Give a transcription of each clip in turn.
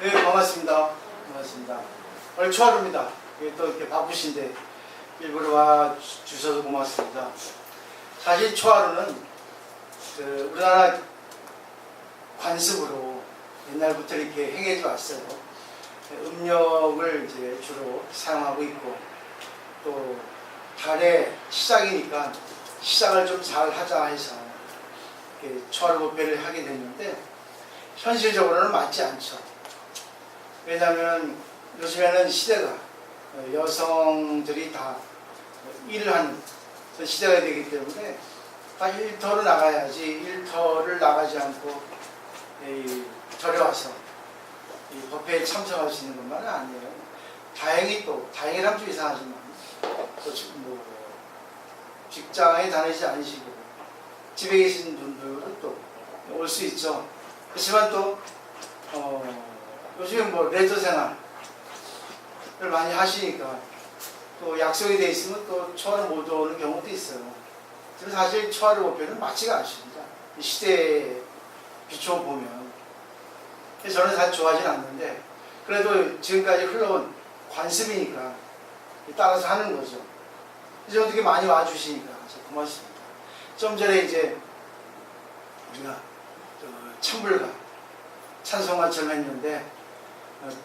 네, 반갑습니다. 반갑습니다. 오늘 초하루입니다. 또 이렇게 바쁘신데 일부러 와 주셔서 고맙습니다. 사실 초하루는 우리나라 관습으로 옛날부터 이렇게 행해져 왔어요. 음력을 이제 주로 사용하고 있고, 또 달의 시작이니까 시작을 좀 잘 하자 해서 초하루 법회를 하게 됐는데, 현실적으로는 맞지 않죠. 왜냐하면 요즘에는 시대가 여성들이 다 일을 하는 시대가 되기 때문에 다 일터로 나가야지, 일터를 나가지 않고 절에 와서 이 법회에 참석할 수 있는 것만은 아니에요. 다행이라면 좀 이상하지만 또 직장에 다니지 않으시고 집에 계신 분들은 또 올 수 있죠. 그렇지만 또 요즘에 레저 생활을 많이 하시니까 또 약속이 돼 있으면 또 초하루 못 오는 경우도 있어요. 그래서 사실 초하루 법회는 맞지가 않습니다. 이 시대에 비추어 보면. 그래서 저는 사실 좋아하진 않는데, 그래도 지금까지 흘러온 관습이니까 따라서 하는 거죠. 그래서 어떻게 많이 와주시니까 고맙습니다. 좀 전에 이제 우리가 찬불가 찬송가처럼 했는데,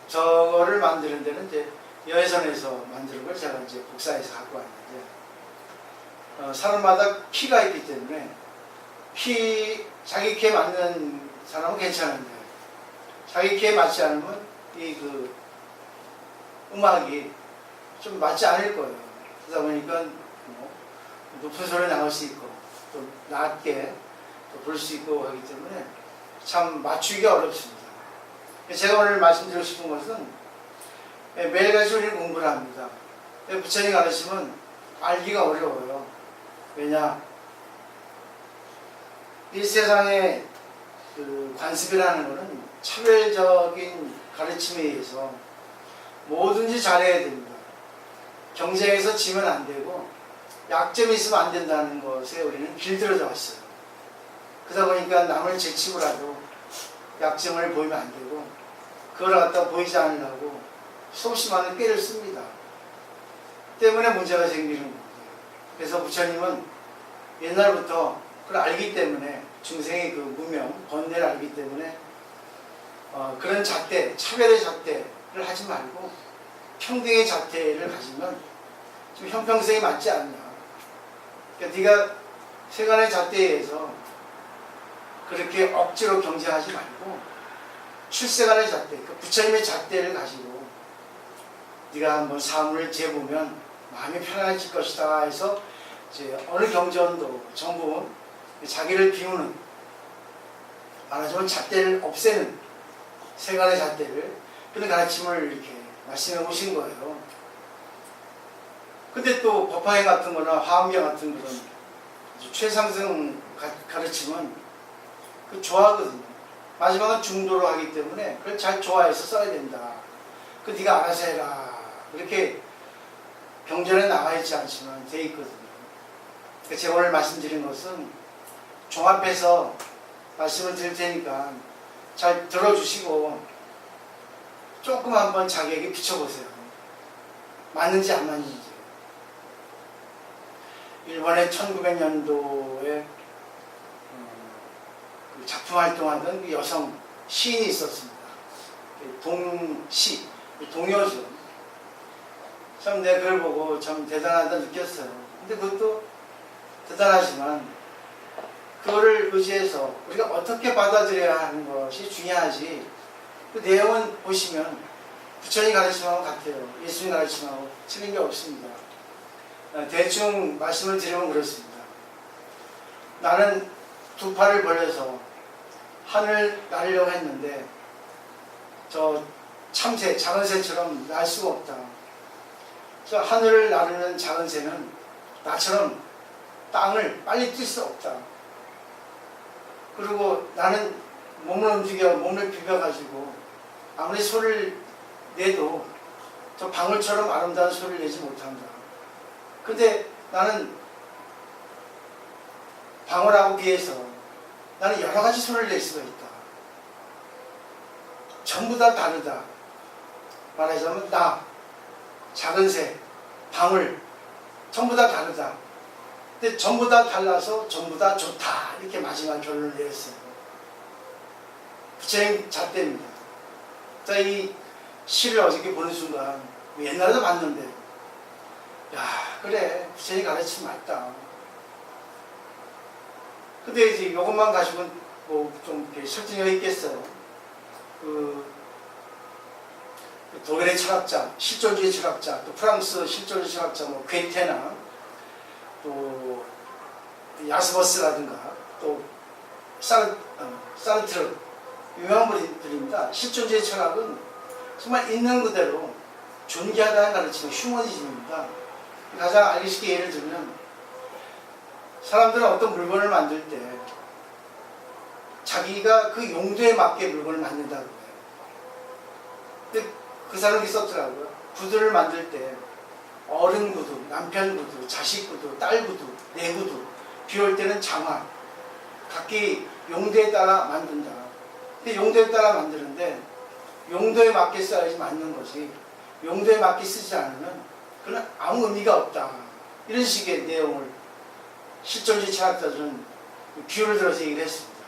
저거를 만드는 데는 이제 여해선에서 만드는 걸 제가 이제 복사해서 갖고 왔는데, 사람마다 키가 있기 때문에 자기 키에 맞는 사람은 괜찮은데, 자기 키에 맞지 않으면 음악이 좀 맞지 않을 거예요. 그러다 보니까 높은 소리 나올 수 있고 또 낮게 볼 수 있고 하기 때문에 참 맞추기가 어렵습니다. 제가 오늘 말씀드리고 싶은 것은, 매일같이 우리는 공부를 합니다. 부처님 가르치면 알기가 어려워요. 왜냐? 이 세상의 관습이라는 것은 차별적인 가르침에 의해서 뭐든지 잘해야 됩니다. 경쟁에서 지면 안 되고 약점이 있으면 안 된다는 것에 우리는 길들여져 왔어요. 그러다 보니까 남을 제치고라도 약점을 보이면 안 되고, 그걸 갖다 보이지 않으려고 수없이 많은 꾀를 씁니다. 때문에 문제가 생기는 거예요. 그래서 부처님은 옛날부터 그걸 알기 때문에, 중생의 그 무명, 번뇌를 알기 때문에 그런 잣대, 차별의 잣대를 하지 말고 평등의 잣대를 가지면 좀 형평성이 맞지 않냐. 그러니까 네가 세간의 잣대에 의해서 그렇게 억지로 경쟁하지 말고 출세간의 잣대, 그 부처님의 잣대를 가지고 네가 한번 사물을 재보면 마음이 편안해질 것이다 해서 이제 어느 경전도 전부 자기를 비우는, 말하자면 잣대를 없애는, 세간의 잣대를, 그런 가르침을 이렇게 말씀해 오신 거예요. 근데 또 법화행 같은 거나 화엄경 같은 그런 최상승 가르침은 좋아하거든요. 마지막은 중도로 하기 때문에 그걸 잘 좋아해서 써야 된다. 네가 알아서 해라. 이렇게 경전에 나와 있지 않지만 돼 있거든요. 제가 오늘 말씀드린 것은 종합해서 말씀을 드릴 테니까 잘 들어주시고 조금 한번 자기에게 비춰보세요. 맞는지 안 맞는지. 일본의 1900년도에 작품 활동하던 그 여성 시인이 있었습니다. 동요죠. 참 내가 그걸 보고 참 대단하다 느꼈어요. 근데 그것도 대단하지만 그거를 의지해서 우리가 어떻게 받아들여야 하는 것이 중요하지, 그 내용은 보시면 부처님 가르침하고 같아요. 예수님 가르침하고 틀린 게 없습니다. 대충 말씀을 드리면 그렇습니다. 나는 두 팔을 벌려서 하늘 날려고 했는데 저 참새, 작은 새처럼 날 수가 없다. 저 하늘을 나르는 작은 새는 나처럼 땅을 빨리 뛸 수 없다. 그리고 나는 몸을 비벼가지고 아무리 소리를 내도 저 방울처럼 아름다운 소리를 내지 못한다. 근데 나는 방울하고 비해서 나는 여러 가지 소리를 낼 수가 있다. 전부 다 다르다. 말하자면 나, 작은 새, 방울 전부 다 다르다. 근데 전부 다 달라서 전부 다 좋다. 이렇게 마지막 결론을 내렸어요. 부처님 잣대입니다. 자, 이 시를 어저께 보는 순간 옛날에도 봤는데 야, 그래, 부처님 가르침 맞다. 근데 이제 이것만 가지고는 뭐 좀 설득력 있겠어요. 독일의 철학자, 실존주의 철학자, 또 프랑스 실존주의 철학자, 뭐 괴테나 또 야스버스라든가 또 사르트르 유명한 분들입니다. 실존주의 철학은 정말 있는 그대로 존귀하다는 가르침은 휴머니즘입니다. 가장 알기 쉽게 예를 들면 사람들은 어떤 물건을 만들 때 자기가 그 용도에 맞게 물건을 만든다고 해요. 근데 그 사람이 썼더라고요. 구두를 만들 때 어른 구두, 남편 구두, 자식 구두, 딸 구두, 내 구두, 비 올 때는 장화, 각기 용도에 따라 만든다. 근데 용도에 따라 만드는데 용도에 맞게 써야지 맞는 거지, 용도에 맞게 쓰지 않으면 그건 아무 의미가 없다. 이런 식의 내용을 실존주의 철학자들은 비유를 들어서 얘기를 했습니다.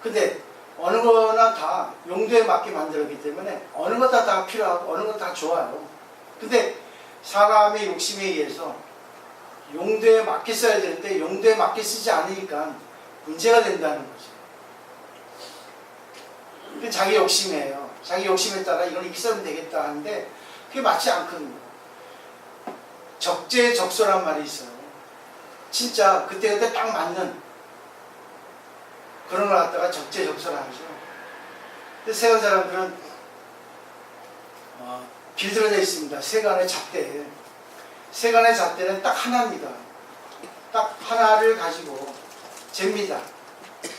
근데 어느 거나 다 용도에 맞게 만들었기 때문에 어느 것 다 필요하고 어느 것 다 좋아요. 근데 사람의 욕심에 의해서 용도에 맞게 써야 되는데 용도에 맞게 쓰지 않으니까 문제가 된다는 거죠. 그게 자기 욕심이에요. 자기 욕심에 따라 이걸 이렇게 쓰면 되겠다 하는데 그게 맞지 않거든요. 적재적소란 말이 있어요. 진짜 그때그때 딱 맞는 그런 걸 갖다가 적재적소라 하죠. 근데 세간 사람들은 길들어져 있습니다. 세간의 잣대. 세간의 잣대는 딱 하나입니다. 딱 하나를 가지고 잽니다.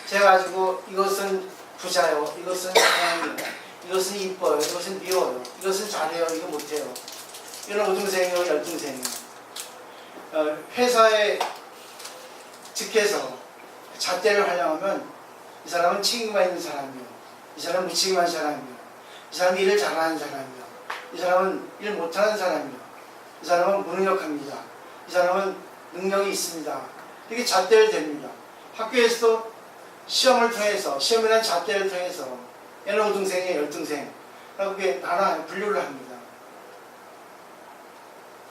재가지고 이것은 부자요, 이것은 사랑이요, 이것은 이뻐요, 이것은 미워요, 이것은 잘해요, 이거 못해요. 이런 우등생이요, 열등생이요. 회사에 직해서 잣대를 활용하면 이 사람은 책임감 있는 사람이요, 이 사람은 무책임한 사람이요, 이 사람은 일을 잘하는 사람이요, 이 사람은 일 못하는 사람이요, 이 사람은 무능력합니다, 이 사람은 능력이 있습니다. 이렇게 잣대를 댑니다. 학교에서도 시험을 통해서, 시험이라는 잣대를 통해서 얘는 우등생이에요, 열등생 라고 분류를 합니다.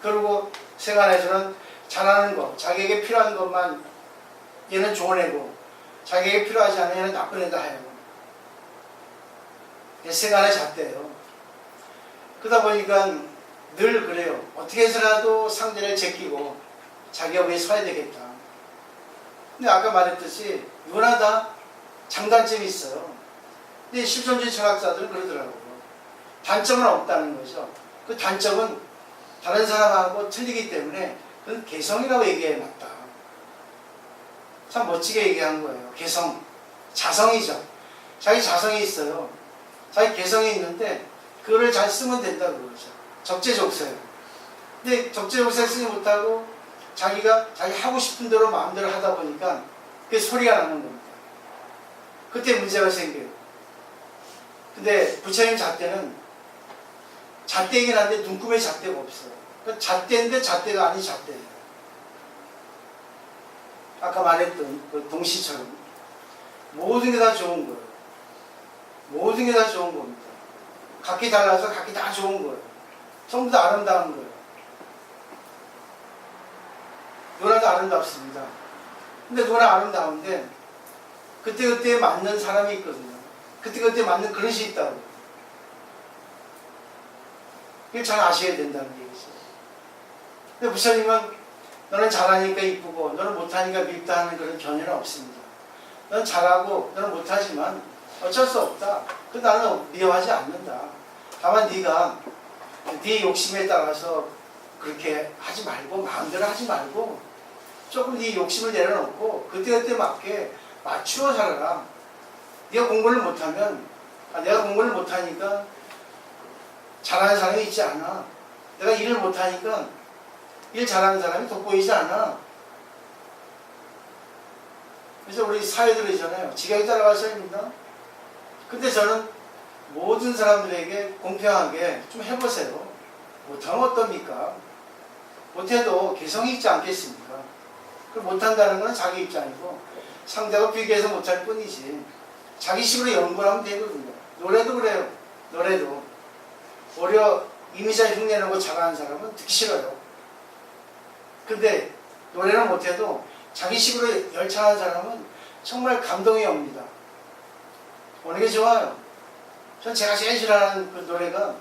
그리고 세간에서는 잘하는 것, 자기에게 필요한 것만 얘는 좋은 애고 자기에게 필요하지 않은 얘는 나쁜 애다 해요. 세간의 잣대예요. 그러다 보니까 늘 그래요. 어떻게 해서라도 상대를 제끼고 자기가 위에 서야 되겠다. 근데 아까 말했듯이 누구나 다 장단점이 있어요. 근데 실존주의 철학자들은 그러더라고요. 단점은 없다는 거죠. 그 단점은 다른 사람하고 틀리기 때문에 그건 개성이라고 얘기해 놨다. 참 멋지게 얘기한 거예요. 개성, 자성이죠. 자기 자성이 있어요. 자기 개성이 있는데 그거를 잘 쓰면 된다고 그러죠. 적재적소예요. 근데 적재적소에 쓰지 못하고 자기가 자기 하고 싶은 대로 마음대로 하다 보니까 그게 소리가 나는 겁니다. 그때 문제가 생겨요. 근데 부처님 잣대는 잣대이긴 한데 눈금에 잣대가 없어요. 그러니까 잣대인데 잣대가 아닌 잣대예요. 아까 말했던 그 동시처럼 모든 게 다 좋은 거예요. 모든 게 다 좋은 겁니다. 각기 달라서 각기 다 좋은 거예요. 전부 다 아름다운 거예요. 누구나 다 아름답습니다. 근데 누구나 아름다운데 그때그때 맞는 사람이 있거든요. 그때그때 맞는 그릇이 있다고. 이걸 잘 아셔야 된다는 얘기죠. 근데 부처님은 너는 잘하니까 이쁘고 너는 못하니까 밉다 하는 그런 견해는 없습니다. 너는 잘하고 너는 못하지만 어쩔 수 없다. 그 나는 미워하지 않는다. 다만 네가 네 욕심에 따라서 그렇게 하지 말고 마음대로 하지 말고 조금 네 욕심을 내려놓고 그때그때 맞게 맞추어 살아라. 네가 공부를 못하면 내가 공부를 못하니까 잘하는 사람이 있지 않아. 내가 일을 못하니까 일 잘하는 사람이 돋보이지 않아. 그래서 우리 사회들이잖아요. 지각이 따라갈 사람입니다. 근데 저는 모든 사람들에게 공평하게 좀 해보세요. 못하면 어떻습니까? 못해도 개성이 있지 않겠습니까? 그 못한다는 건 자기 입장이고 상대가 비교해서 못할 뿐이지 자기 식으로 연구를 하면 되거든요. 노래도 그래요. 노래도 오히려 이미자 흉내내고 잘하는 사람은 듣기 싫어요. 근데 노래는 못해도 자기 식으로 열창하는 사람은 정말 감동이 옵니다. 어느 게 좋아요? 전 제가 제일 싫어하는 그 노래가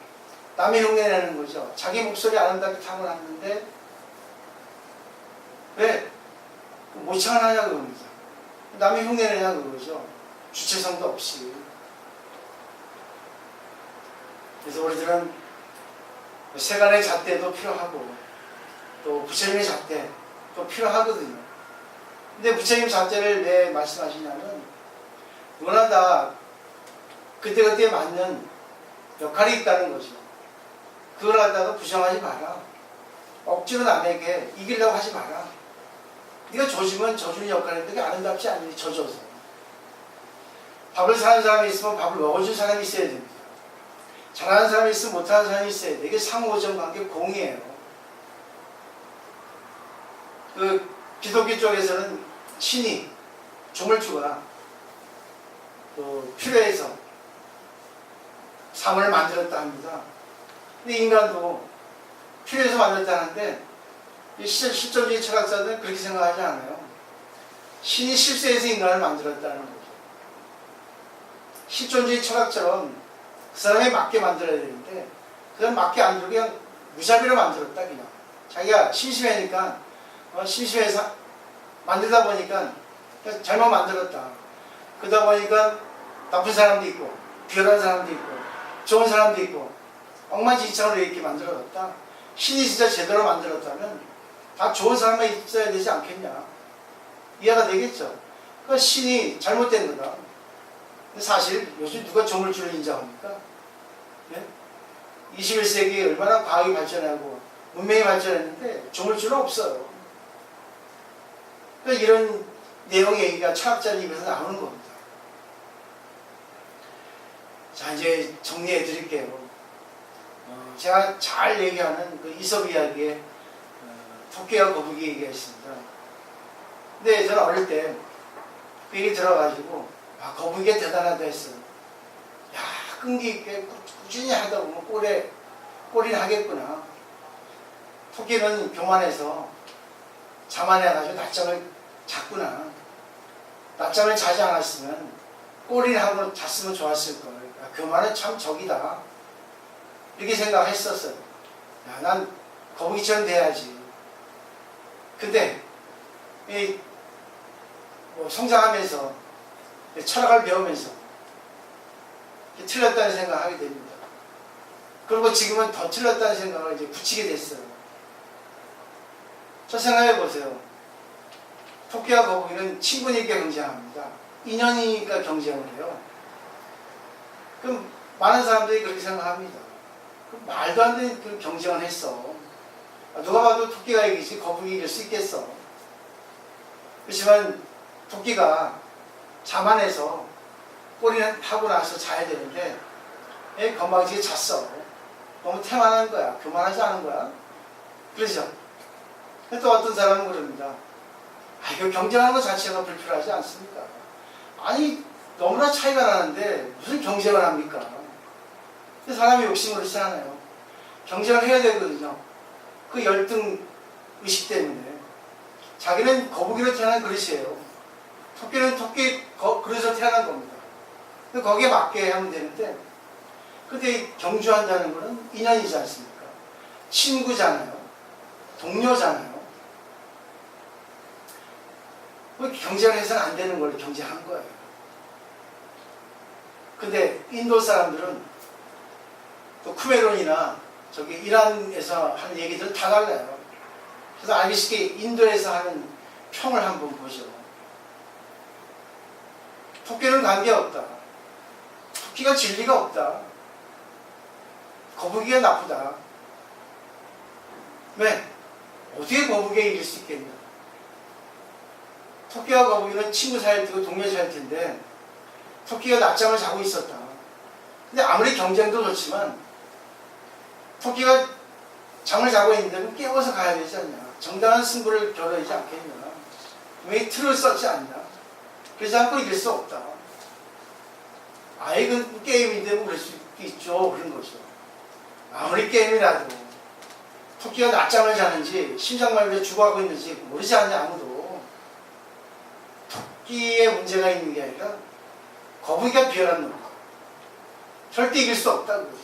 남의 흉내내는 거죠. 자기 목소리 아름답게 타고났는데 왜 모창을 하냐 그겁니다. 남의 흉내내냐 그거죠. 주체성도 없이. 그래서 우리들은 세간의 잣대도 필요하고 또 부처님의 잣대도 필요하거든요. 근데 부처님 잣대를 왜 말씀하시냐면 누구나 다 그때그때 맞는 역할이 있다는 거죠. 그걸 갖다가 부정하지 마라. 억지로 남에게 이기려고 하지 마라. 네가 조지면 져주는 역할인데 그게 아름답지 않니? 져줘서. 밥을 사는 사람이 있으면 밥을 먹어준 사람이 있어야 됩니다. 잘하는 사람이 있으면 못하는 사람이 있어야 돼. 이게 상호적 관계 공이에요. 그 기독교 쪽에서는 신이 조물주가 또 필요해서 사물을 만들었다 합니다. 근데 인간도 필요해서 만들었다는데 실존주의 철학자들은 그렇게 생각하지 않아요. 신이 실수해서 인간을 만들었다는 거죠. 실존주의 철학처럼 그 사람에 맞게 만들어야 되는데 그 사람 맞게 안 두고 그냥 무자비로 만들었다 그냥. 자기가 심심하니까 심심해서 만들다 보니까 잘못 만들었다. 그러다 보니까 나쁜 사람도 있고 비열한 사람도 있고 좋은 사람도 있고 엉망진창으로 이렇게 만들어졌다. 신이 진짜 제대로 만들었다면 다 좋은 사람만 있어야 되지 않겠냐. 이해가 되겠죠. 그 신이 잘못된 거다. 근데 사실 요즘 누가 조물주를 인정합니까? 네? 21세기에 얼마나 과학이 발전하고 문명이 발전했는데 조물주는 없어요. 그러니까 이런 내용 얘기가 철학자들 입에서 나오는 겁니다. 자, 이제 정리해 드릴게요. 제가 잘 얘기하는 그 이솝 이야기에 토끼와 거북이 얘기가 있습니다. 근데 저는 어릴 때 그 얘기 들어가지고 거북이가 대단하다 했어요. 야, 끈기 있게 꾸준히 하다 보면 꼴이나 하겠구나. 토끼는 교만해서 자만해가지고 낮잠을 잤구나. 낮잠을 자지 않았으면 꼴이나 하고 잤으면 좋았을 걸. 야, 교만은 참 적이다. 이렇게 생각했었어요. 야, 난 거북이처럼 돼야지. 근데 성장하면서 철학을 배우면서 틀렸다는 생각을 하게 됩니다. 그리고 지금은 더 틀렸다는 생각을 이제 붙이게 됐어요. 저 생각해 보세요. 토끼와 거북이는 친분있게 경쟁합니다. 인연이니까 경쟁을 해요. 그럼 많은 사람들이 그렇게 생각합니다. 그럼 말도 안 되는 그 경쟁을 했어. 누가 봐도 토끼가 이기지 거북이 이길 수 있겠어. 그렇지만 토끼가 자만해서 꼬리는 하고 나서 자야 되는데 건방지게 잤어. 너무 태만한 거야. 교만하지 않은 거야. 그러죠. 또 어떤 사람은 그럽니다. 이거 경쟁하는 것 자체가 불필요하지 않습니까? 아니 너무나 차이가 나는데 무슨 경쟁을 합니까? 사람이 욕심이 그렇지 않아요. 경쟁을 해야 되거든요. 그 열등 의식 때문에. 자기는 거북이로 태어난 그릇이에요. 토끼는 토끼 그릇에서 태어난 겁니다. 거기에 맞게 하면 되는데, 근데 경주한다는 것은 인연이지 않습니까? 친구잖아요. 동료잖아요. 경쟁을 해서는 안 되는 걸 경쟁한 거예요. 근데 인도 사람들은 또 쿠메론이나 저기 이란에서 하는 얘기들은 다 달라요. 그래서 알기 쉽게 인도에서 하는 평을 한번 보죠. 토끼는 관계없다. 토끼가 진리가 없다. 거북이가 나쁘다. 왜? 어떻게 거북이가 이길 수 있겠냐? 토끼와 거북이는 친구 사이일 테고 동료 사이일 텐데 토끼가 낮잠을 자고 있었다. 근데 아무리 경쟁도 좋지만 토끼가 잠을 자고 있는데 깨워서 가야 되지 않냐. 정당한 승부를 겨루지 않겠냐. 왜 틀을 썼지 않냐. 그래서 자꾸 이길 수 없다. 아예 그 게임인데 뭐 그럴 수 있죠. 그런 거죠. 아무리 게임이라도 토끼가 낮잠을 자는지 심장마비로 죽어가고 있는지 모르지 않냐 아무도. 토끼의 문제가 있는 게 아니라 거북이가 비열한 놈이다. 절대 이길 수 없다는 거죠.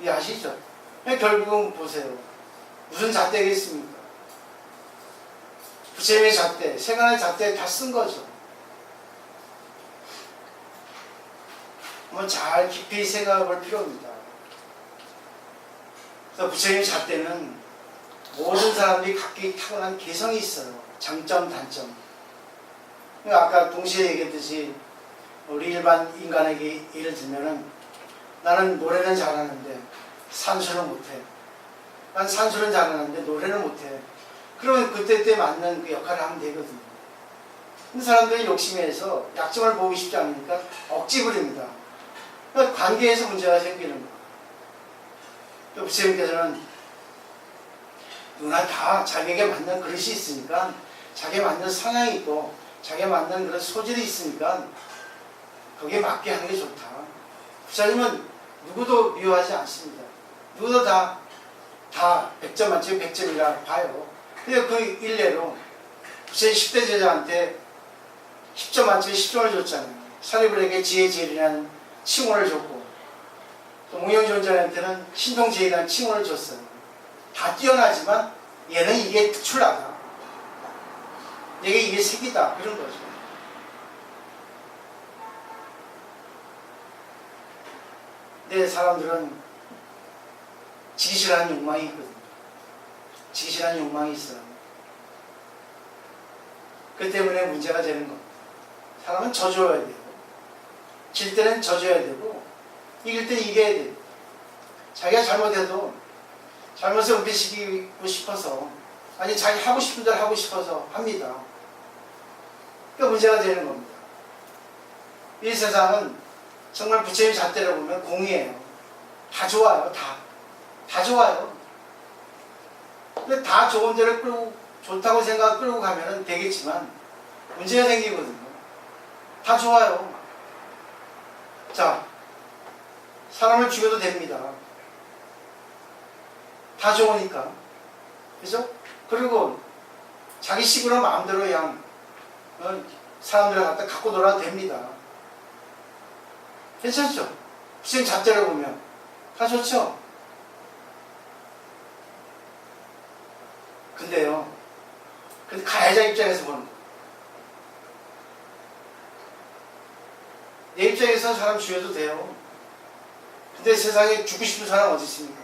이해 아시죠? 결국은 보세요. 무슨 잣대겠습니까? 부처님의 잣대, 세간의 잣대 다 쓴 거죠. 한번 잘 깊이 생각해 볼 필요입니다. 그래서 부처님의 잣대는 모든 사람들이 각기 타고난 개성이 있어요. 장점, 단점. 아까 동시에 얘기했듯이 우리 일반 인간에게 예를 들면은 나는 노래는 잘하는데 산수는 못해. 난 산수는 잘하는데 노래는 못해. 그러면 그때 맞는 그 역할을 하면 되거든요. 근데 사람들이 욕심에서 약점을 보기 쉽지 않으니까 억지 부립니다. 그러니까 관계에서 문제가 생기는 거예요. 또 부처님께서는 누구나 다 자기에게 맞는 그릇이 있으니까 자기에 맞는 성향이 있고 자기에 맞는 그런 소질이 있으니까 거기에 맞게 하는 게 좋다. 부처님은 누구도 미워하지 않습니다. 누구도 다 100점 만점에 100점이라 봐요. 근데 그 일례로 부처님 10대 제자한테 10점 만점에 10점을 줬잖아요. 사리불에게 지혜제일이라는 칭호를 줬고 또 무명존자한테는 신통제일이라는 칭호를 줬어요. 다 뛰어나지만 얘는 이게 특출나다. 이게 색이다. 그런 거죠. 근데 사람들은 지기 싫어하는 욕망이 있거든요. 지기 싫어하는 욕망이 있어요. 그 때문에 문제가 되는 겁니다. 사람은 져줘야 돼요. 질 때는 져줘야 되고 이길 때는 이겨야 돼요. 자기가 잘못해도 잘못을 은폐시키고 싶어서 아니 자기 하고 싶은 대로 하고 싶어서 합니다. 그러니까 문제가 되는 겁니다. 이 세상은 정말 부처님 잣대를 보면 공이에요. 다 좋아요. 다 좋아요. 근데 다 좋은 대로 끌고 좋다고 생각 끌고 가면 되겠지만 문제가 생기거든요. 다 좋아요. 자, 사람을 죽여도 됩니다. 다 좋으니까. 그죠? 그리고 자기 식으로 마음대로 그냥 사람들을 갖다 갖고 놀아도 됩니다. 괜찮죠? 부처님 잣대를 보면 다 좋죠? 근데요, 가해자 입장에서 보는 거예요. 내 입장에서 사람 죽여도 돼요. 근데 세상에 죽고 싶은 사람 어디 있습니까?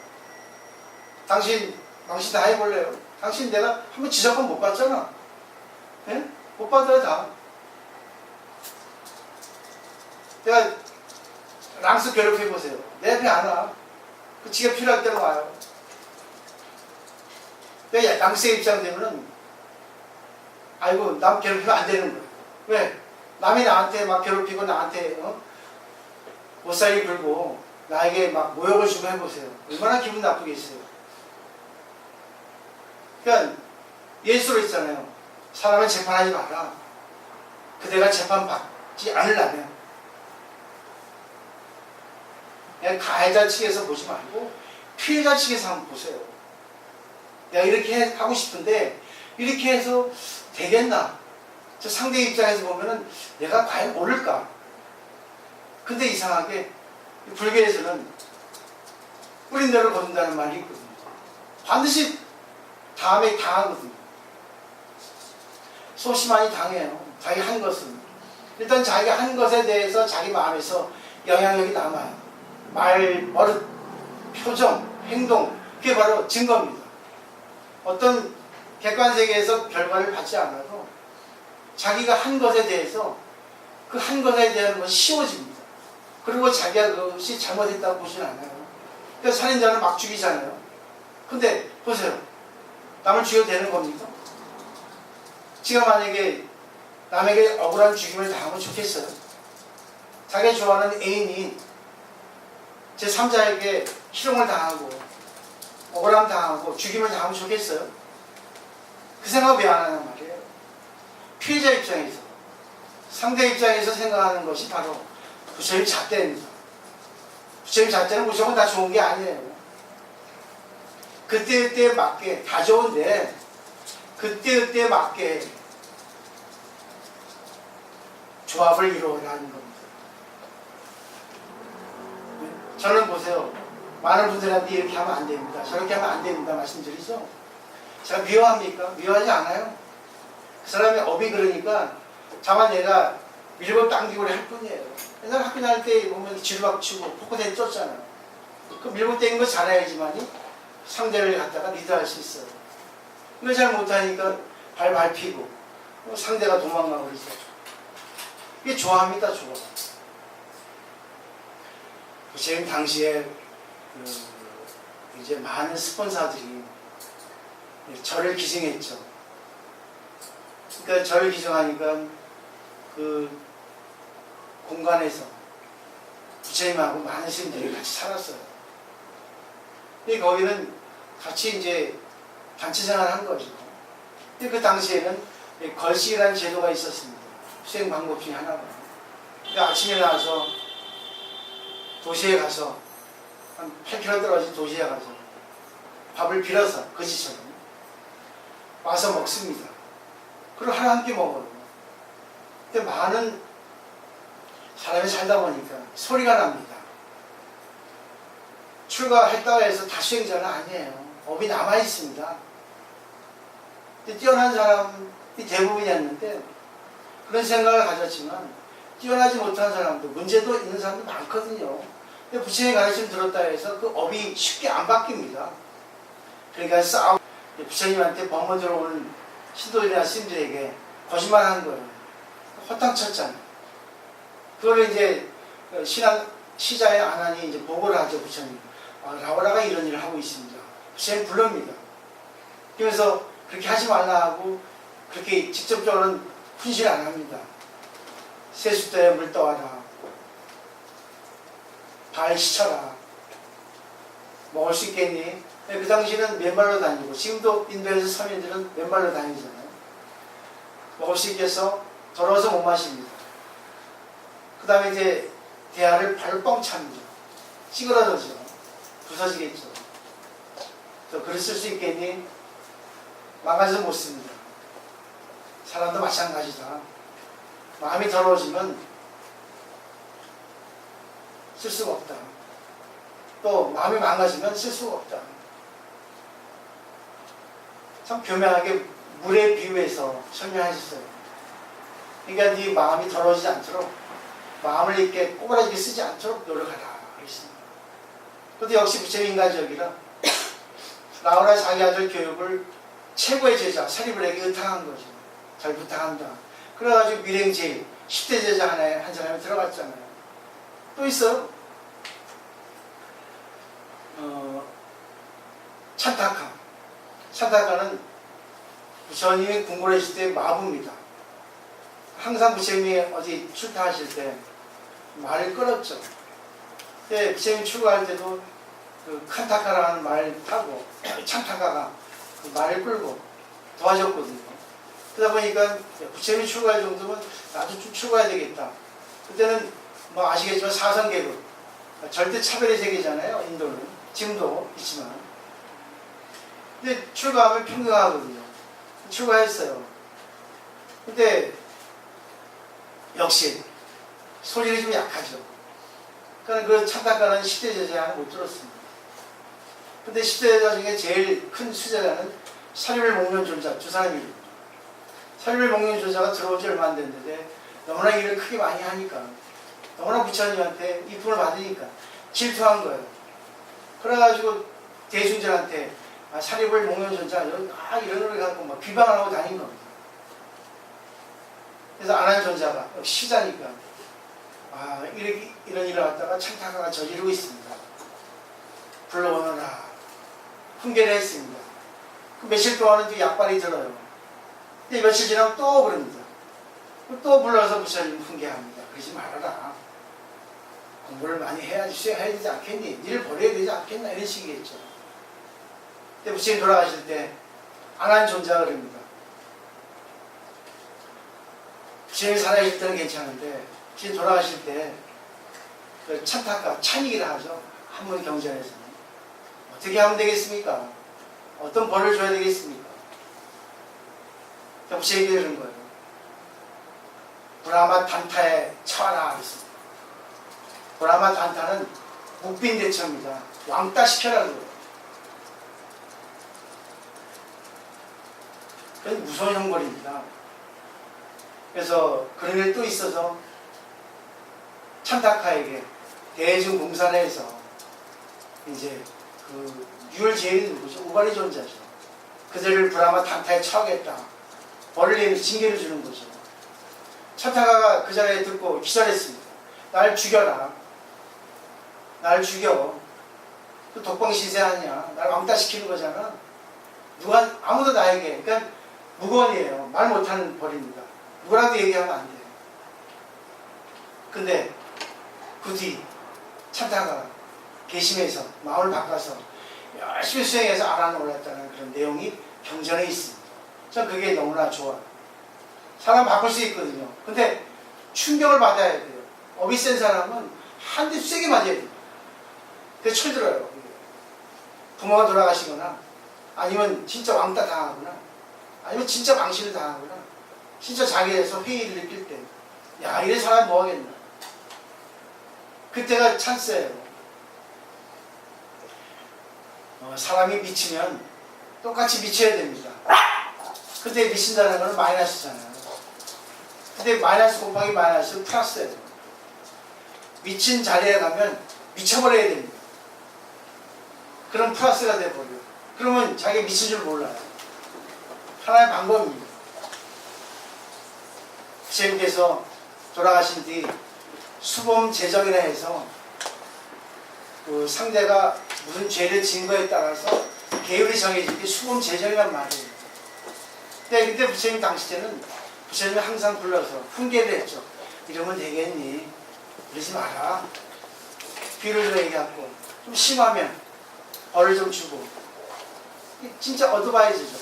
당신 다 해볼래요? 당신 내가 한번 지적은 못 받잖아. 예? 못 받아요, 다. 내가 랑스 괴롭혀보세요. 내 앞에 안 와. 그 지가 필요할 때로 와요. 내가 랑스의 입장 되면은 아이고 남 괴롭히면 안 되는 거예요. 왜? 남이 나한테 막 괴롭히고 나한테 못살이 굴고 나에게 막 모욕을 주고 해보세요. 얼마나 기분 나쁘겠어요. 그러니까 예수로 있잖아요. 사람을 재판하지 마라. 그대가 재판받지 않으려면 그냥 가해자 측에서 보지 말고 피해자 측에서 한번 보세요. 내가 이렇게 하고 싶은데 이렇게 해서 되겠나? 저 상대 입장에서 보면은 내가 과연 옳을까? 근데 이상하게 불교에서는 뿌린 대로 거둔다는 말이 있거든요. 반드시 다음에 당하거든요. 수없이 많이 당해요. 자기 한 것은. 일단 자기가 한 것에 대해서 자기 마음에서 영향력이 남아요. 말, 버릇, 표정, 행동, 그게 바로 증거입니다. 어떤 객관세계에서 결과를 받지 않아도 자기가 한 것에 대해서 그 한 것에 대한 것이 씌워집니다. 그리고 자기가 그것이 잘못했다고 보지는 않아요. 그러니까 살인자는 막 죽이잖아요. 근데 보세요. 남을 죽여도 되는 겁니까? 지가 만약에 남에게 억울한 죽임을 당하면 좋겠어요. 자기가 좋아하는 애인이 제3자에게 희롱을 당하고 억울함 당하고 죽임을 당하면 좋겠어요? 그 생각 왜 안 하냔 말이에요. 피해자 입장에서, 상대 입장에서 생각하는 것이 바로 부처님 잣대입니다. 부처님 잣대는 무조건 다 좋은 게 아니에요. 그때그때에 맞게 다 좋은데 그때그때에 맞게 조합을 이루어라는 겁니다. 저는 보세요. 많은 분들한테 이렇게 하면 안 됩니다. 저렇게 하면 안 됩니다. 말씀드리죠. 제가 미워합니까? 미워하지 않아요. 그 사람의 업이 그러니까 잡아내가 밀고 당기고 할 뿐이에요. 옛날 학교 다닐 때 보면 지루박치고 포커대에 쫓잖아요. 그 밀고 땡긴 거 잘해야지만이 상대를 갖다가 리드할 수 있어요. 이걸 잘 못하니까 발 밟히고 상대가 도망가고 그러죠. 이게 좋아합니다, 좋아. 지금 당시에 이제 많은 스폰서들이 저를 기증했죠. 그러니까 저를 기증하니까 그 공간에서 부처님하고 많은 스님들이 같이 살았어요. 근데 거기는 같이 이제 단체 생활을 한 거죠. 근데 그 당시에는 걸식이라는 제도가 있었습니다. 수행 방법 중에 하나가. 그러니까 아침에 나와서 도시에 가서 한 8km 떨어진 도시에 가서 밥을 빌어서 거지처럼 와서 먹습니다. 그리고 하루 한 끼 먹어요. 근데 많은 사람이 살다 보니까 소리가 납니다. 출가했다고 해서 다 수행자는 아니에요. 업이 남아 있습니다. 뛰어난 사람이 대부분이었는데 그런 생각을 가졌지만 뛰어나지 못한 사람도 문제도 있는 사람도 많거든요. 근데 부처님의 가르침 들었다 해서 그 업이 쉽게 안 바뀝니다. 그러니까 부처님한테 범어 들어오는 신도들이나 스님들에게 거짓말하는 거예요. 허탕쳤잖아요. 그걸 이제 시자의 아난이 이제 보고를 하죠. 부처님. 라오라가 이런 일을 하고 있습니다. 부처님 부릅니다. 그래서 그렇게 하지 말라 하고 그렇게 직접적으로는 훈시를 안 합니다. 세숫대에 물 떠와라. 발 씻어라. 먹을 수 있겠니? 그 당시에는 맨발로 다니고 지금도 인도에서 서민들은 맨발로 다니잖아요. 먹을 수 있겠어? 더러워서 못 마십니다. 그 다음에 이제 대야를 발로 뻥 찹니다. 찌그러져죠. 부서지겠죠. 또 글을 쓸 수 있겠니? 망가져서 못 씁니다. 사람도 마찬가지다. 마음이 더러워지면 쓸 수가 없다. 또 마음이 망가지면 쓸 수가 없다. 참 교묘하게 물에 비유해서 설명하셨어요. 그러니까 네 마음이 더러워지지 않도록 마음을 이렇게 꼬부라지게 쓰지 않도록 노력하라. 그랬습니다. 그런데 역시 부처님 인간적이라 나오라 자기 아들 교육을 최고의 제자 사리불에게 의탁한 거죠. 잘 부탁한다. 그래가지고 밀행제일 10대 제자 한 사람이 들어갔잖아요. 또 있어요. 찬타카. 찬타카는 부처님이 궁궐에 있을 때 마부입니다. 항상 부처님이 어디 출타하실 때 말을 끌었죠. 근데 부처님이 출가할 때도 그 칸타카라는 말을 타고 찬타카가 그 말을 끌고 도와줬거든요. 그러다 보니까 부처님이 출가할 정도면 나도 좀 출가해야 되겠다. 그때는 뭐 아시겠지만 사성계급 절대 차별의 세계잖아요. 인도는 지금도 있지만. 근데 출가하면 평등하거든요. 출가했어요. 근데 역시 소리가 좀 약하죠. 그러니까 그 찬타카는 10대 제자는 못 들었습니다. 근데 10대 제자 중에 제일 큰 수제자는 사리불 목련존자 두 사람이. 사리불 목련존자가 들어온 지 얼마 안 됐는데 너무나 일을 크게 많이 하니까 너무나 부처님한테 이쁨을 받으니까 질투한 거예요. 그래가지고 대중들한테 사리불 목련존자 이런 걸 갖고 막 비방을 하고 다닌 겁니다. 그래서 아난존자가 시자니까 이런 일을 갖다가 찬타카가 저지르고 있습니다. 불러오너라. 훈계를 했습니다. 그 며칠 동안은 또 약발이 들어요. 근데 며칠 지나면 또 부릅니다. 또 불러서 부처님 훈계합니다. 그러지 말아라. 공부를 많이 해야지 수행해야 되지 않겠니? 니를 버려야 되지 않겠나? 이런 식이겠죠. 근데 부처님 돌아가실 때 안한 존자가 그럽니다. 부처님이 살아있을 때는 괜찮은데 부처님 돌아가실 때 그 찬타가 찬이기라 하죠. 한문 경전에서는 어떻게 하면 되겠습니까? 어떤 벌을 줘야 되겠습니까? 부처님이 그런 거예요. 브라마 단타에 처하라 그랬습니다. 브라마 단타는 묵빈대처입니다. 왕따 시켜라 그래요. 그건 무서운 형벌입니다. 그래서 그런 일이 또 있어서 찬타카에게 대중공산에서 이제 그 유월제일이 누구죠? 우발이 존자죠. 그들을 브라마 단타에 처하겠다. 벌을 내면 징계를 주는 거죠. 찬타카가 그 자리에 듣고 기절했습니다. 날 죽여라. 날 죽여. 또 독방신세 하냐. 날 왕따시키는 거잖아. 누가 아무도 나에게. 그러니까 무건이에요. 말 못하는 벌입니다. 누구라도 얘기하면 안 돼요. 근데 그 뒤 찬타가 개심해서 마음을 바꿔서 열심히 수행해서 알아놓았다는 그런 내용이 경전에 있습니다. 전 그게 너무나 좋아요. 사람 바꿀 수 있거든요. 근데 충격을 받아야 돼요. 업이 센 사람은 한 대 세게 맞아야 돼요. 그게 철들어요. 부모가 돌아가시거나 아니면 진짜 왕따 당하거나 아니면 진짜 망신을 당하거나 진짜 자기에서 회의를 느낄 때 야, 이래 사람 뭐 하겠나. 그때가 찬스예요. 사람이 미치면 똑같이 미쳐야 됩니다. 그때 미친다는 건 마이너스잖아요. 근데 마이너스 곱하기 마이너스 플러스예요. 미친 자리에 가면 미쳐버려야 됩니다. 그럼 플러스가 돼버려요. 그러면 자기가 미친 줄 몰라요. 하나의 방법입니다. 부처님께서 돌아가신 뒤 수범 제정이라 해서 그 상대가 무슨 죄를 지은 거에 따라서 계율이 정해질 때 수범 제정이란 말이에요. 근데 그때 부처님 당시 때는 부처님이 항상 불러서 훈계를 했죠. 이러면 되겠니? 그러지 마라. 귀를 좀 얘기하고 좀 심하면 벌을 좀 주고 진짜 어드바이즈죠.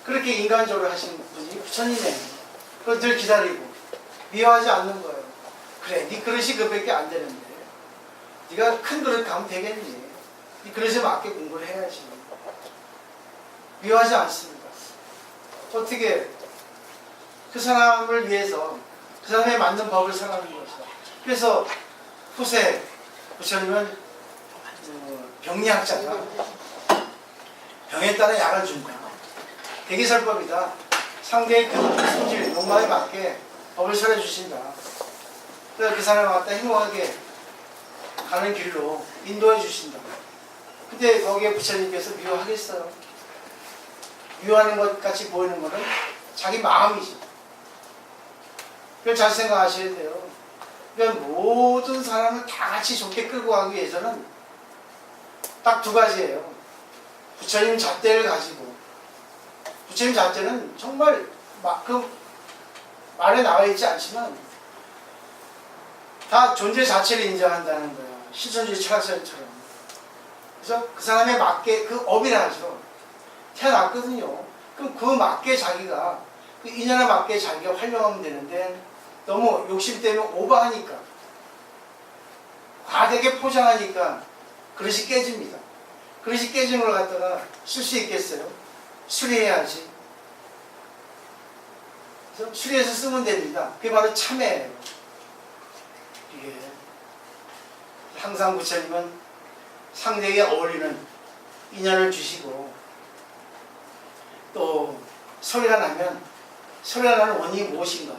그렇게 인간적으로 하신 분이 부처님이에요. 그걸 늘 기다리고 미워하지 않는 거예요. 그래, 네 그릇이 그밖에 안 되는데 네가 큰 그릇 가면 되겠니? 네 그릇에 맞게 공부를 해야지. 미워하지 않습니다. 어떻게 그 사람을 위해서 그 사람에 맞는 법을 설하는 거죠. 그래서 후세 부처님은 병리학자가 병에 따라 약을 준다. 대기설법이다. 상대의 그 성질, 욕망에 맞게 법을 설해 주신다. 그래서 그 사람을 갖다 행복하게 가는 길로 인도해 주신다. 근데 거기에 부처님께서 미워하겠어요. 미워하는 것 같이 보이는 것은 자기 마음이지. 그걸 잘 생각하셔야 돼요. 그러니까 모든 사람을 다 같이 좋게 끌고 가기 위해서는 딱 두 가지예요. 부처님 잣대를 가지고, 부처님 잣대는 정말 그 말에 나와 있지 않지만 다 존재 자체를 인정한다는 거야. 실존주의 철학설처럼. 그래서 그 사람에 맞게 그 업이라 하죠. 태어났거든요. 그럼 그 맞게 자기가 그 인연에 맞게 자기가 활용하면 되는데 너무 욕심 때문에 오버하니까 과하게 포장하니까 그릇이 깨집니다. 그릇이 깨지는 걸 갖다가 쓸 수 있겠어요? 수리해야지. 그래서 수리해서 쓰면 됩니다. 그게 바로 참회예요. 이게 항상 부처님은 상대에게 어울리는 인연을 주시고 또 소리가 나면 소리가 나는 원인이 무엇인가?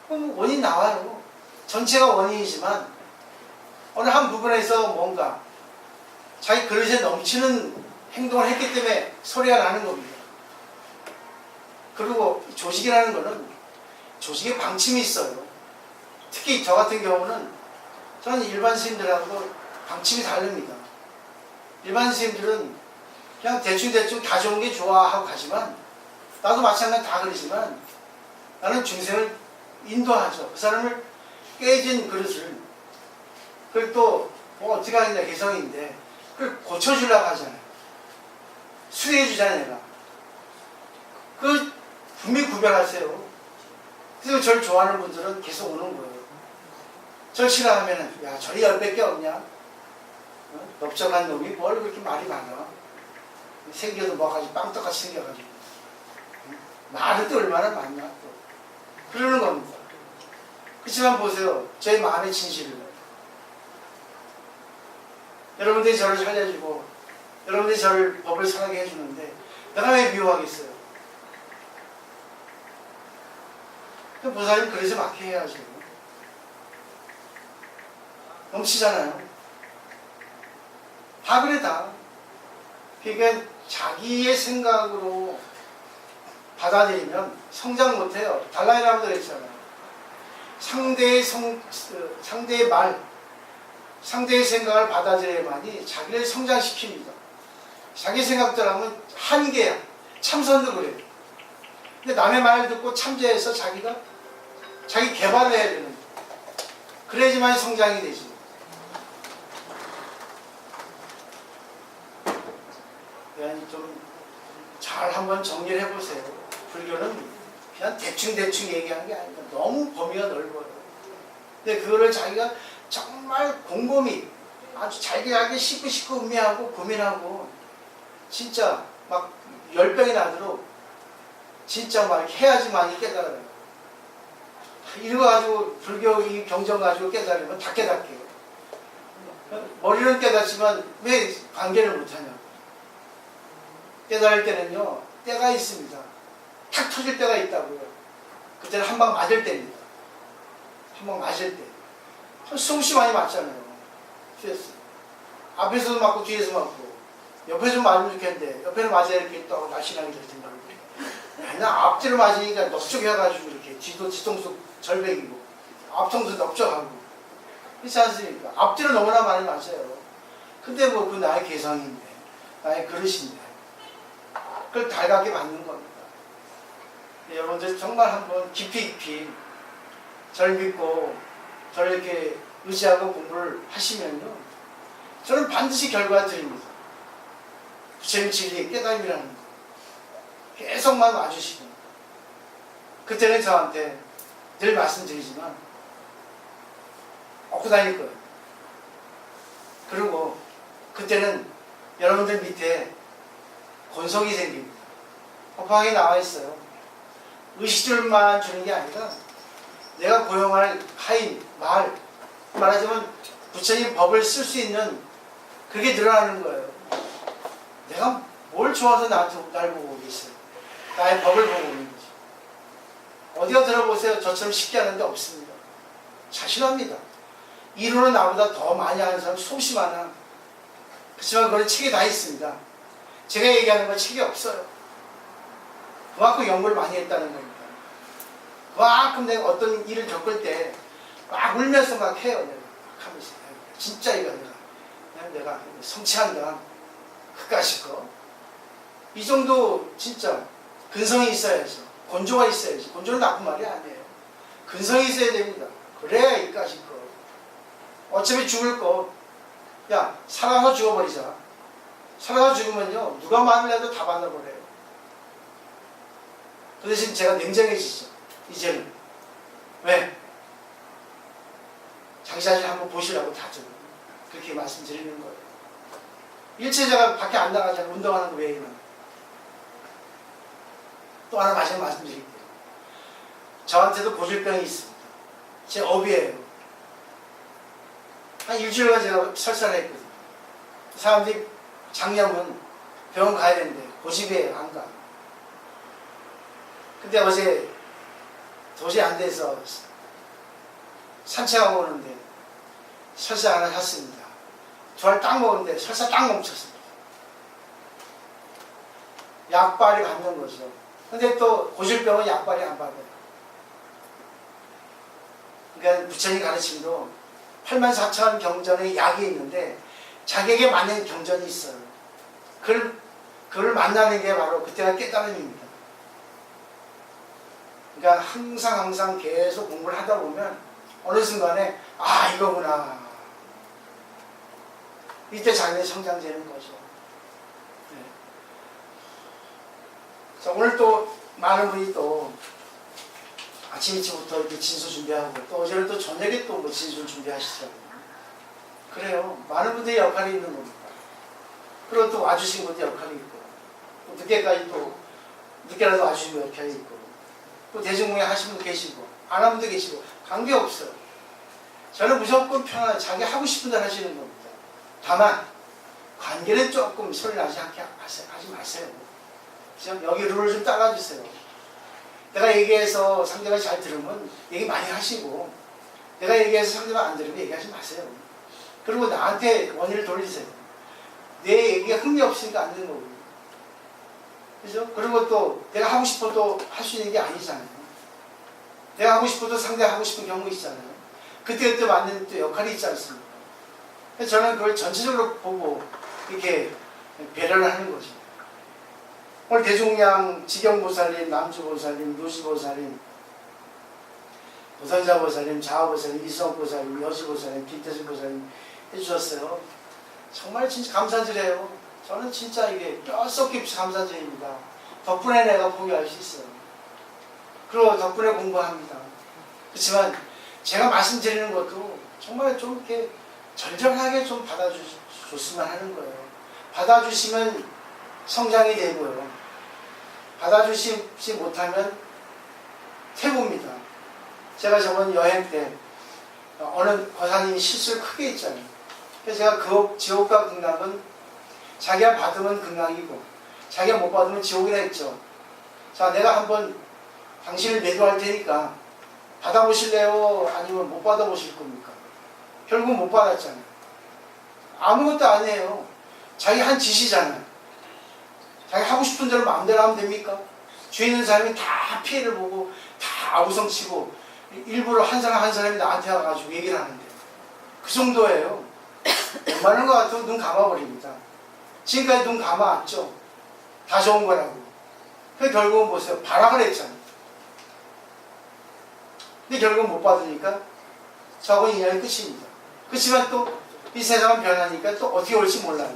그럼 원인 나와요. 전체가 원인이지만 어느 한 부분에서 뭔가 자기 그릇에 넘치는 행동을 했기 때문에 소리가 나는 겁니다. 그리고 조직이라는 거는 조직에 방침이 있어요. 특히 저 같은 경우는 저는 일반 스님들하고 방침이 다릅니다. 일반 스님들은 그냥 대충 다 좋은 게 좋아 하고 가지만 나도 마찬가지 다 그러지만 나는 중생을 인도하죠. 그 사람을 깨진 그릇을 그걸 또 뭐 어떻게 하느냐 개성인데 그걸 고쳐주려고 하잖아요. 수리해주잖아요. 내가. 그 분명히 구별하세요. 그래서 저를 좋아하는 분들은 계속 오는 거예요. 저 싫어하면은 야 저리 10배밖에 없냐? 어? 넓적한 놈이 뭘 그렇게 말이 많아? 생겨도 뭐가지고 빵떡같이 생겨가지고 말은 또 얼마나 많냐 또 그러는 겁니다. 그렇지만 보세요. 제 마음의 진실을 여러분들이 저를 살려주고 여러분들이 저를 법을 살게 해주는데 내가 왜 미워하겠어요? 그 보살님 그러지 않게 해야죠. 넘치잖아요. 다 그래 다. 그러니까 자기의 생각으로 받아들이면 성장 못해요. 달라이라마도 그랬잖아요. 상대의 말, 상대의 생각을 받아들여야만이 자기를 성장시킵니다. 자기 생각대로 하면 한계야. 참선도 그래요. 근데 남의 말 듣고 참재해서 자기가 자기 개발을 해야 되는 거예요. 그래야지만 성장이 되지. 좀 잘 한번 정리를 해보세요. 불교는 그냥 대충 얘기하는 게 아니라 너무 범위가 넓어요. 근데 그거를 자기가 정말 곰곰이 아주 잘게 씻고 음미하고 고민하고 진짜 막 열병이 나도록 진짜 막 해야지만 깨달아요. 이거 가지고 불교 이 경전 가지고 깨달으면 다 깨닫게요. 머리는 깨닫지만 왜 관계를 못하냐? 깨달을 때는요 때가 있습니다. 탁 터질 때가 있다고요. 그때는 한 방 맞을 때입니다. 한 방 맞을 때 수없이 많이 맞잖아요. 스트레스 앞에서도 맞고 뒤에서 맞고 옆에서 맞으면 좋겠는데 옆에는 맞아야 이렇게 또 날씬하게 될 텐데 맨날 앞뒤로 맞으니까 넓적해가지고 이렇게 뒤통수 절벽이고 앞통수 넓적하고 그렇지 않습니까? 앞뒤로 너무나 많이 맞아요. 근데 뭐 그 나의 개성인데 나의 그릇인데 그걸 달갑게 맞는 겁니다. 여러분들 정말 한번 깊이 저를 믿고 저를 이렇게 의지하고 공부를 하시면요 저는 반드시 결과 드립니다. 부처님 진리 깨달음이라는 거 계속만 와주시고 그때는 저한테 늘 말씀드리지만 얻고 다닐 거예요. 그리고 그때는 여러분들 밑에 권속이 생깁니다. 법화에 나와 있어요. 의식줄만 주는 게 아니라 내가 고용할 하인, 말하자면 부처님 법을 쓸 수 있는 그게 늘어나는 거예요. 내가 뭘 좋아서 날 보고 계세요. 나의 법을 보고 있는 거지. 어디가 들어보세요. 저처럼 쉽게 하는 데 없습니다. 자신합니다. 이론은 나보다 더 많이 하는 사람 수없이 많아. 그렇지만 그런 책이 다 있습니다. 제가 얘기하는 건 책이 없어요. 그만큼 연구를 많이 했다는 겁니다. 그만큼 내가 어떤 일을 겪을 때 막 울면서 막 해요. 내가 막 하면서 진짜 이거 내가 성취한다. 그까짓 거. 이 정도 진짜 근성이 있어야죠. 곤조가 있어야지. 곤조는 나쁜 말이 아니에요. 근성이 있어야 됩니다. 그래야 이까짓 거. 어차피 죽을 거. 야 살아서 죽어버리자. 살아서 죽으면요 누가 말을 해도 다 받아버려요. 그 대신 제가 냉정해지죠. 이제는 왜? 자기 자신 한번 보시라고 다들 그렇게 말씀드리는 거예요. 일체자가 밖에 안 나가잖아요. 운동하는 거 외에는. 또 하나 마지막 말씀드릴게요. 저한테도 고질병이 있습니다. 제 업이에요. 한 일주일간 제가 설사를 했거든요. 사람들이 장염은 병원 가야 되는데 고집이에요. 안 가. 근데 어제 도저히 안 돼서 산책하고 오는데 설사 하나 샀습니다. 2알 딱 먹었는데 설사 딱 멈췄습니다. 약발이 받는 거죠. 근데 또 고질병은 약발이 안 받아요. 그러니까 부처님 가르침도 84,000 경전의 약이 있는데 자기에게 맞는 경전이 있어요. 그걸 만나는 게 바로 그때가 깨달음입니다. 그러니까 항상 계속 공부를 하다 보면 어느 순간에 아 이거구나 이때 자기는 성장되는 거죠. 네. 자, 오늘 또 많은 분이 또 아침 일찍부터 이렇게 진수 준비하고 또 어제는 또 저녁에 또 뭐 진수 준비하시더라고요. 그래요. 많은 분들이 역할이 있는 겁니다. 그리고 또 와주신 분도 역할이 있고 또 늦게까지 또 늦게라도 와주신 역할이 있고 또 대중공연 하시는 분 계시고 안 하는 분도 계시고 관계없어요. 저는 무조건 편안하게 자기 하고 싶은 대로 하시는 겁니다. 다만 관계는 조금 소리 나지 않게 하지 마세요. 그죠? 여기 룰을 좀 따라주세요. 내가 얘기해서 상대가 잘 들으면 얘기 많이 하시고 내가 얘기해서 상대가 안 들으면 얘기하지 마세요. 그리고 나한테 원인을 돌리세요. 내 얘기가 흥미 없으니까 안 되는 거거든요. 그죠? 그리고 또 내가 하고 싶어도 할 수 있는 게 아니잖아요. 내가 하고 싶어도 상대가 하고 싶은 경우 있잖아요. 그때 맞는 또 역할이 있지 않습니까? 그래서 저는 그걸 전체적으로 보고 이렇게 배려를 하는 거죠. 오늘 대종양 지경보살님, 남주보살님, 노시보살님, 도선자보살님, 자화보살님, 이수원보살님, 여시보살님, 김태승보살님 해주셨어요. 정말 진짜 감사드려요. 저는 진짜 이게 뼛속 깊이 감사드립니다. 덕분에 내가 포기할 수 있어요. 그리고 덕분에 공부합니다. 그렇지만 제가 말씀드리는 것도 정말 좀 이렇게 절절하게 좀 받아주셨으면 하는 거예요. 받아주시면 성장이 되고요. 받아주시지 못하면 퇴보입니다. 제가 저번 여행 때 어느 거사님이 실수를 크게 했잖아요. 그래서 제가 지옥과 극락은 자기가 받으면 극락이고 자기가 못 받으면 지옥이라 했죠. 자, 내가 한번 당신을 매도할 테니까 받아보실래요? 아니면 못 받아보실 겁니까? 결국 못 받았잖아요. 아무것도 안 해요. 자기 한 짓이잖아요. 자기 하고 싶은 대로 마음대로 하면 됩니까? 주위 있는 사람이 다 피해를 보고 다 아우성치고 일부러 한 사람 한 사람이 나한테 와가지고 얘기를 하는데 그 정도예요. 웬만한 것 같으면 눈 감아버립니다. 지금까지 눈 감아왔죠. 다 좋은 거라고. 그 결국은 보세요. 발악을 했잖아요. 근데 결국은 못 받으니까 저하고는 인연이 끝입니다. 그렇지만 또 이 세상은 변하니까 또 어떻게 올지 몰라요.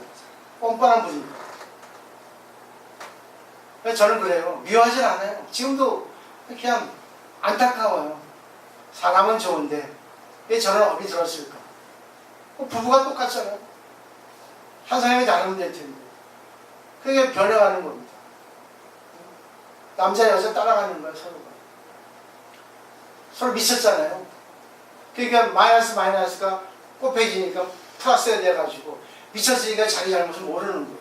뻔뻔한 분이니까. 저는 그래요. 미워하진 않아요. 지금도 그냥 안타까워요. 사람은 좋은데 왜 저는 업이 들었을까? 부부가 똑같잖아요. 한 사람이 다르면 될 텐데. 그게 변해가는 겁니다. 남자 여자 따라가는 거예요. 서로 미쳤잖아요. 그러니까 마이너스가 곱해지니까 플러스가 돼가지고 미쳤으니까 자기 잘못을 모르는 거예요.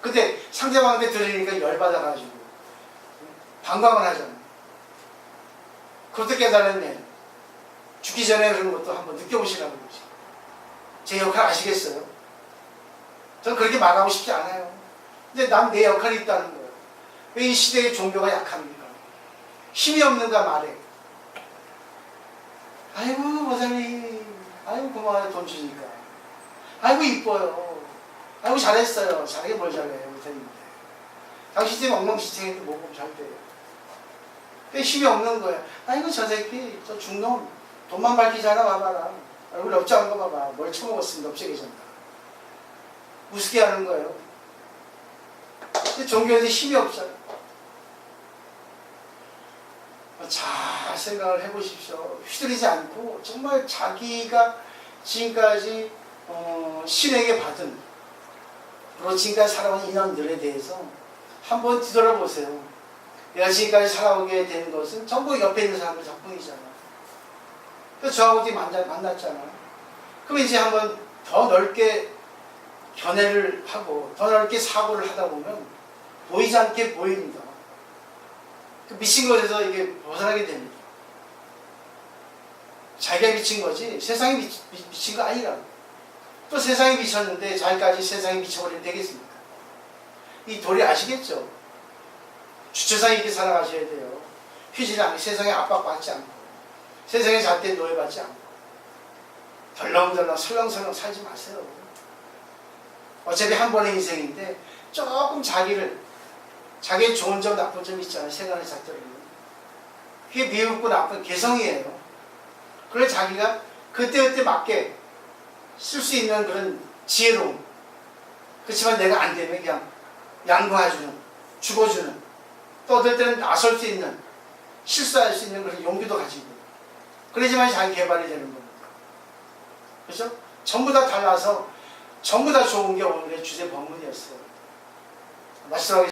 근데 상대방한테 들으니까 열받아가지고 방광을 하잖아요. 그것도 깨달았네. 죽기 전에 그런 것도 한번 느껴보시라고 그러지. 제 역할 아시겠어요? 저는 그렇게 말하고 싶지 않아요. 근데 난 내 역할이 있다는 거예요. 왜 이 시대의 종교가 약합니까? 힘이 없는가 말해. 아이고 보살님, 아이고 고마워요 돈 주니까. 아이고 이뻐요. 아이고 잘했어요. 잘하게 뭘 잘해요 못했는데. 당신 때문에 엉망진창인데 뭐 잘 돼요. 왜 힘이 없는 거야. 아이고 저 새끼 저 중놈 돈만 밝히잖아 봐봐라. 얼굴 넓적한 거 봐봐. 뭘 처먹었으면 넓적해졌다. 우습게 하는 거예요. 근데 종교에서 힘이 없어요. 잘 생각을 해보십시오. 휘둘리지 않고 정말 자기가 지금까지 신에게 받은 그리고 지금까지 살아온 인연들에 대해서 한번 뒤돌아보세요. 내가 지금까지 살아오게 된 것은 전부 옆에 있는 사람들 덕분이잖아. 그래서 저하고 만났잖아. 그럼 이제 한번 더 넓게 견해를 하고 더 넓게 사고를 하다 보면 보이지 않게 보입니다. 그 미친 것에서 이게 벗어나게 됩니다. 자기가 미친 거지 세상이 미친 거 아니라고. 또 세상이 미쳤는데 자기까지 세상이 미쳐버리면 되겠습니까? 이 도리 아시겠죠? 주체상 이렇게 살아가셔야 돼요. 휘지 않게 세상에 압박받지 않고 세상에 잣대 노예받지 않고 덜렁덜렁 설렁설렁 살지 마세요. 어차피 한 번의 인생인데 조금 자기의 좋은 점 나쁜 점 있잖아요. 생각을 작들으면 그게 미흡고 나쁜 개성이에요. 그래서 자기가 그때그때 맞게 쓸 수 있는 그런 지혜로움. 그렇지만 내가 안 되면 그냥 양보해주는, 죽어주는, 또 어떨 때는 나설 수 있는, 실수할 수 있는 그런 용기도 가지고, 그러지만 잘 개발이 되는 겁니다. 그렇죠? 전부 다 달라서 전부 다 좋은 게 오늘의 주제 본문이었어요. 마치도록 하겠습니다.